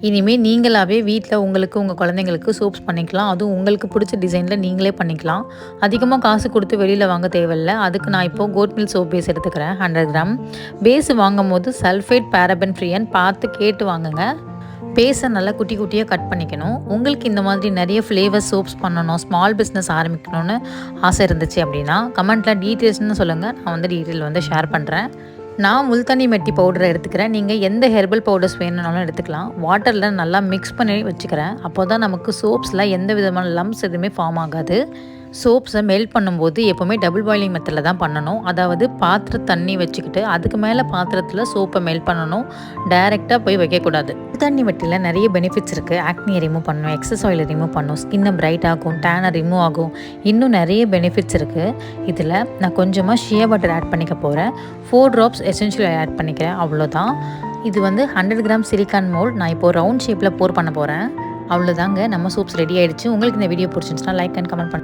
இனிமேல் நீங்களாகவே வீட்டில் உங்களுக்கு உங்கள் குழந்தைங்களுக்கு சோப்ஸ் பண்ணிக்கலாம். அதுவும் உங்களுக்கு பிடிச்ச டிசைனில் நீங்களே பண்ணிக்கலாம். அதிகமாக காசு கொடுத்து வெளியில் வாங்க தேவையில்லை. அதுக்கு நான் இப்போது கோட் மில்க் சோப் பேஸ் எடுத்துக்கிறேன் 100 கிராம். பேஸ் வாங்கும் போது சல்ஃபேட் பேரபன் ஃப்ரீன்னு பார்த்து கேட்டு வாங்குங்க. பேஸை நல்லா குட்டி குட்டியாக கட் பண்ணிக்கணும். உங்களுக்கு இந்த மாதிரி நிறைய ஃப்ளேவர் சோப்ஸ் பண்ணணும், ஸ்மால் பிஸ்னஸ் ஆரம்பிக்கணும்னு ஆசை இருந்துச்சு அப்படின்னா கமெண்ட்டில் டீட்டெயில்ஸ்னு சொல்லுங்கள். நான் டீட்டெயில் ஷேர் பண்ணுறேன். நான் முல்தானி மெட்டி பவுடரை எடுத்துக்கிறேன். நீங்கள் எந்த ஹெர்பல் பவுடர்ஸ் வேணும்னாலும் எடுத்துக்கலாம். வாட்டரில் நல்லா மிக்ஸ் பண்ணி வச்சுக்கிறேன். அப்போ தான் நமக்கு சோப்ஸில் எந்த விதமான லம்ஸ் எதுவுமே ஃபார்ம் ஆகாது. சோப்ஸை மெல்ட் பண்ணும்போது எப்போவுமே டபுள் பாயிலிங் மெத்தடில் தான் பண்ணணும். அதாவது தண்ணி வச்சுக்கிட்டு அதுக்கு மேலே பாத்திரத்தில் சோப்பை மெல்ட் பண்ணணும். டைரெக்டாக போய் வைக்கக்கூடாது. தண்ணி வெட்டியில் நிறைய பெனிஃபிட்ஸ் இருக்குது. ஆக்னியை ரிமூவ் பண்ணணும், எக்ஸஸ் ஆயிலை ரிமூவ் பண்ணணும், ஸ்கின்னை பிரைட் ஆகும், டேனை ரிமூவ் ஆகும், இன்னும் நிறைய பெனிஃபிட்ஸ் இருக்குது. இதில் நான் கொஞ்சமாக ஷியா பட்டர் ஆட் பண்ணிக்க போகிறேன். 4 ட்ராப்ஸ் எசென்ஷியல் ஆயில் ஆட் பண்ணிக்கிறேன். அவ்வளோதான். இது 100 கிராம் சிலிக்கான் மோல்ட் நான் இப்போது ரவுண்ட் ஷேப்பில் போர் பண்ண போகிறேன். அவ்வளோதாங்க, நம்ம சோப்ஸ் ரெடி ஆகிடுச்சு. உங்களுக்கு இந்த வீடியோ பிடிச்சிருந்துச்சுன்னா லைக் அண்ட் கமெண்ட் பண்ணுங்கள்.